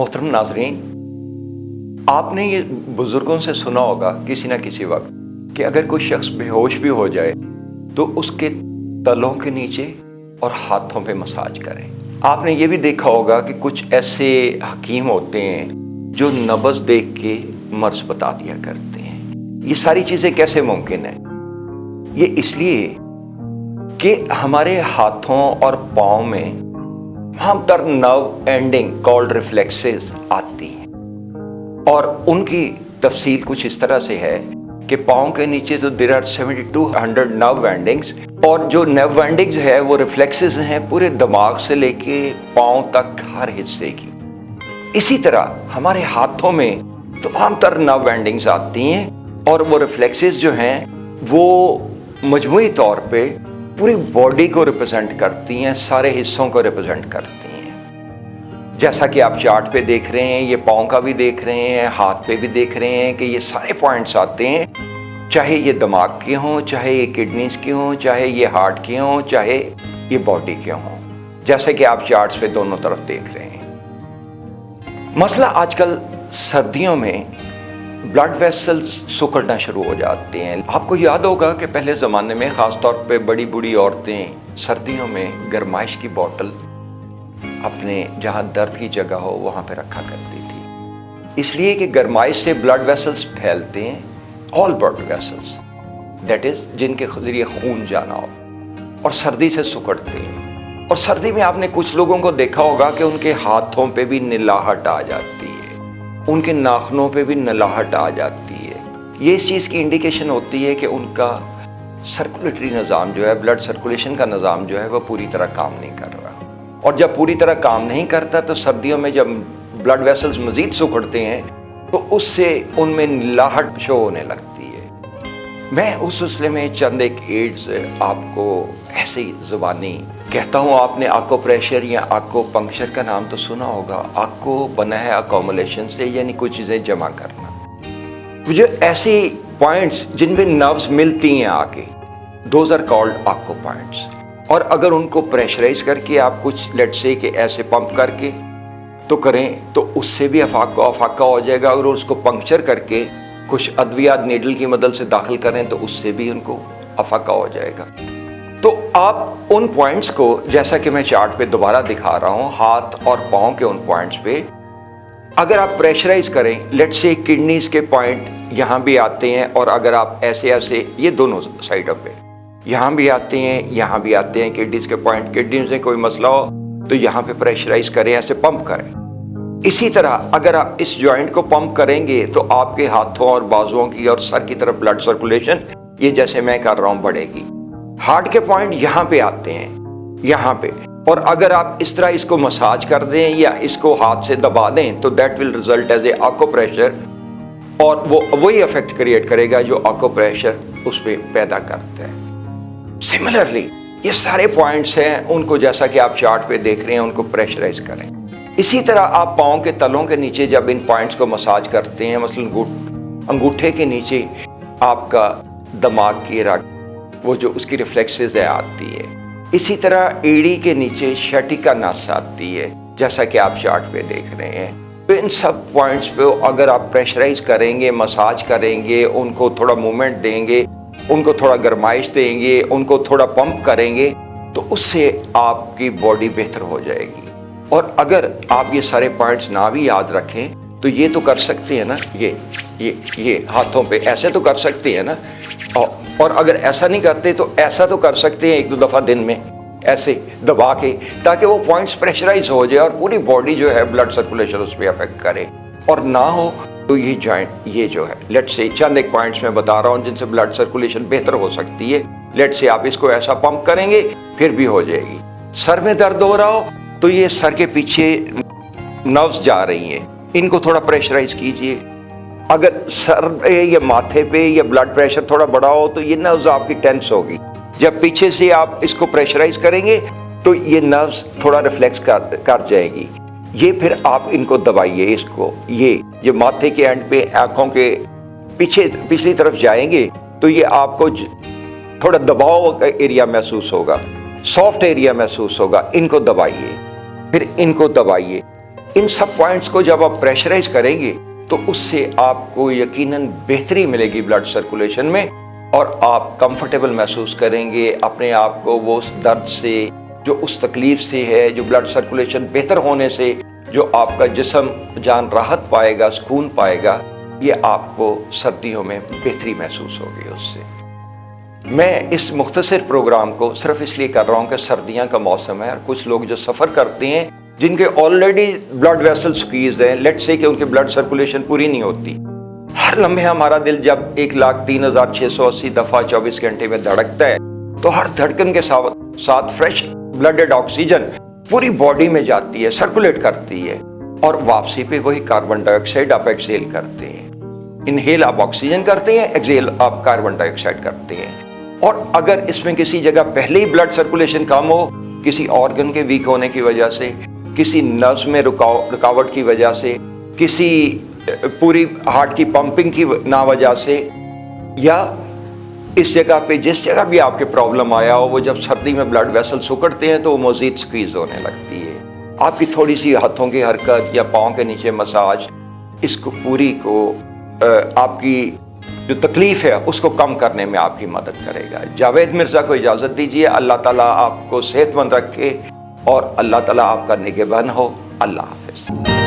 मोहतरम नाजरीन, आपने ये बुजुर्गों से सुना होगा किसी ना किसी वक्त कि अगर कोई शख्स बेहोश भी हो जाए तो उसके तलों के नीचे और हाथों पे मसाज करें। आपने ये भी देखा होगा कि कुछ ऐसे हकीम होते हैं जो नब्ज़ देख के मर्ज़ बता दिया करते हैं। ये सारी चीज़ें कैसे मुमकिन है? ये इसलिए कि हमारे हाथों और पाँव में हमतर नर्व एंडिंग कॉल्ड रिफ्लेक्सेस आती हैं और उनकी तफसील कुछ इस तरह से है कि पाँव के नीचे तो देयर आर 7200 नर्व एंडिंग्स, और जो नर्व एंडिंग्स है वो रिफ्लेक्सेस हैं पूरे दिमाग से लेके पाँव तक हर हिस्से की। इसी तरह हमारे हाथों में तमाम तर नर्व एंडिंग्स आती हैं और वो रिफ्लेक्सेस जो हैं वो मजमूई तौर पे पूरी बॉडी को रिप्रेजेंट करती हैं, सारे हिस्सों को रिप्रेजेंट करती हैं। जैसा कि आप चार्ट पे देख रहे हैं, ये पाँव का भी देख रहे हैं, हाथ पे भी देख रहे हैं कि ये सारे पॉइंट्स आते हैं, चाहे ये दिमाग के हों, चाहे ये किडनीज के हों, चाहे ये हार्ट के हों, चाहे ये बॉडी के हों, जैसे कि आप चार्ट्स पे दोनों तरफ देख रहे हैं। मसला आजकल सर्दियों में ब्लड वेसल्स सिकुड़ना शुरू हो जाते हैं। आपको याद होगा कि पहले ज़माने में ख़ास तौर पे बड़ी बूढ़ी औरतें सर्दियों में गरमाइश की बोतल अपने जहाँ दर्द की जगह हो वहाँ पे रखा करती थी, इसलिए कि गरमाइश से ब्लड वेसल्स फैलते हैं, all blood vessels that is जिनके ज़रिए खून जाना हो, और सर्दी से सिकुड़ते हैं। और सर्दी में आपने कुछ लोगों को देखा होगा कि उनके हाथों पे भी निलाहट आ जाती है, उनके नाखूनों पे भी नलाहट आ जाती है। ये इस चीज़ की इंडिकेशन होती है कि उनका सर्कुलेटरी निज़ाम जो है, ब्लड सर्कुलेशन का निज़ाम जो है वो पूरी तरह काम नहीं कर रहा। और जब पूरी तरह काम नहीं करता तो सर्दियों में जब ब्लड वेसल्स मज़ीद सिकुड़ते हैं तो उससे उनमें निलाहट शो होने लगती है। मैं उस सिलसिले में चंद एक एड्स आपको ऐसे ही ज़ुबानी कहता हूँ। आपने आको प्रेशर या आको पंक्चर का नाम तो सुना होगा। आको बना है अकोमोलेशन से, यानी कुछ चीज़ें जमा करना। जो ऐसे पॉइंट्स जिन पे नर्व्स मिलती हैं आके, दोज आर कॉल्ड आको पॉइंट्स। और अगर उनको प्रेशराइज करके आप कुछ लेट्स से कि ऐसे पंप करके तो करें तो उससे भी अफाका हो जाएगा। अगर उसको पंक्चर करके कुछ अद्वियात नीडल की मदद से दाखिल करें तो उससे भी उनको अफाका हो जाएगा। तो आप उन पॉइंट्स को, जैसा कि मैं चार्ट पे दोबारा दिखा रहा हूँ, हाथ और पाँव के उन पॉइंट्स पे अगर आप प्रेशराइज करें, लेट्स से किडनीज के पॉइंट यहाँ भी आते हैं, और अगर आप ऐसे ऐसे ये दोनों साइडों पे यहाँ भी आते हैं, यहाँ भी आते हैं किडनीज के पॉइंट, किडनी से कोई मसला हो तो यहाँ पे प्रेशराइज करें, ऐसे पंप करें। इसी तरह अगर आप इस जॉइंट को पंप करेंगे तो आपके हाथों और बाजुओं की और सर की तरफ ब्लड सर्कुलेशन, ये जैसे मैं कर रहा हूँ, बढ़ेगी। हार्ट के पॉइंट यहाँ पे आते हैं, यहाँ पे, और अगर आप इस तरह इसको मसाज कर दें या इसको हाथ से दबा दें तो that will result as a आको प्रेशर, और वो वही इफेक्ट क्रिएट करेगा जो आको प्रेशर उस पर पैदा करता है। सिमिलरली ये सारे पॉइंट्स हैं, उनको जैसा कि आप चार्ट पे देख रहे हैं उनको प्रेशराइज करें। इसी तरह आप पाँव के तलों के नीचे जब इन पॉइंट्स को मसाज करते हैं, मसलन अंगूठे के नीचे आपका दिमाग की रग, वो जो उसकी रिफ्लेक्सेस है आती है। इसी तरह एड़ी के नीचे शटिका नस आती है, जैसा कि आप चार्ट पे देख रहे हैं। तो इन सब पॉइंट्स पे अगर आप प्रेशराइज करेंगे, मसाज करेंगे, उनको थोड़ा मूवमेंट देंगे, उनको थोड़ा गरमाइश देंगे, उनको थोड़ा पंप करेंगे तो उससे आपकी बॉडी बेहतर हो जाएगी। और अगर आप ये सारे पॉइंट्स ना भी याद रखें तो ये तो कर सकते हैं ना, ये हाथों पे ऐसे तो कर सकते हैं ना, और अगर ऐसा नहीं करते तो ऐसा तो कर सकते हैं एक दो दफ़ा दिन में ऐसे दबा के, ताकि वो पॉइंट्स प्रेशराइज हो जाए और पूरी बॉडी जो है ब्लड सर्कुलेशन उस पर अफेक्ट करे। और ना हो तो ये जॉइंट, ये जो है लेट्स से चंद एक पॉइंट्स मैं बता रहा हूँ जिनसे ब्लड सर्कुलेशन बेहतर हो सकती है। लेट्स से आप इसको ऐसा पंप करेंगे फिर भी हो जाएगी। सर में दर्द हो रहा हो तो ये सर के पीछे नर्व्स जा रही हैं, इनको थोड़ा प्रेशराइज कीजिए। अगर सर पे या माथे पे या ब्लड प्रेशर थोड़ा बढ़ा हो तो ये नर्व्स आपकी टेंस होगी। जब पीछे से आप इसको प्रेशराइज करेंगे तो ये नर्व्स थोड़ा रिफ्लेक्स कर जाएगी। ये फिर आप इनको दबाइए, इसको ये माथे के एंड पे आंखों के पीछे पिछली तरफ जाएंगे तो ये आपको थोड़ा दबाव एरिया महसूस होगा, सॉफ्ट एरिया महसूस होगा। इनको दबाइए, फिर इनको दबाइए, ان سب پوائنٹس کو جب آپ پریشرائز کریں گے تو اس سے آپ کو یقیناً بہتری ملے گی بلڈ سرکولیشن میں، اور آپ کمفرٹیبل محسوس کریں گے اپنے آپ کو وہ اس درد سے، جو اس تکلیف سے ہے، جو بلڈ سرکولیشن بہتر ہونے سے جو آپ کا جسم جان راحت پائے گا، سکون پائے گا، یہ آپ کو سردیوں میں بہتری محسوس ہوگی اس سے۔ میں اس مختصر پروگرام کو صرف اس لیے کر رہا ہوں کہ سردیاں کا موسم ہے، اور کچھ لوگ جو سفر کرتے ہیں جن کے آلریڈی بلڈ ویسل سکویز ہیں، لیٹ سے کہ ان کی بلڈ سرکولیشن پوری نہیں ہوتی، ہر لمحے ہمارا دل جب 1,03,680 دفعہ 24 گھنٹے میں دھڑکتا ہے تو ہر دھڑکن کے ساتھ فریش بلڈڈ آکسیجن پوری باڈی میں جاتی ہے، سرکولیٹ کرتی ہے، اور واپسی پہ وہی کاربن ڈائی آکسائڈ آپ ایکسیل کرتے ہیں۔ انہیل آپ آکسیجن کرتے ہیں، ایکسیل آپ کاربن ڈائی آکسائڈ کرتے ہیں۔ اور اگر اس میں کسی جگہ پہلے ہی بلڈ سرکولیشن کم ہو، کسی آرگن کے ویک ہونے کی وجہ سے، کسی نروز میں رکاوٹ کی وجہ سے، کسی پوری ہارٹ کی پمپنگ کی نہ وجہ سے، یا اس جگہ پہ جس جگہ بھی آپ کے پرابلم آیا ہو، وہ جب سردی میں بلڈ ویسل سکڑتے ہیں تو وہ مزید سکویز ہونے لگتی ہے۔ آپ کی تھوڑی سی ہاتھوں کی حرکت یا پاؤں کے نیچے مساج اس کو پوری کو آپ کی جو تکلیف ہے اس کو کم کرنے میں آپ کی مدد کرے گا۔ جاوید مرزا کو اجازت دیجیے، اللہ تعالیٰ آپ کو صحت مند رکھے اور اللہ تعالیٰ آپ کا نگہبان ہو۔ اللہ حافظ۔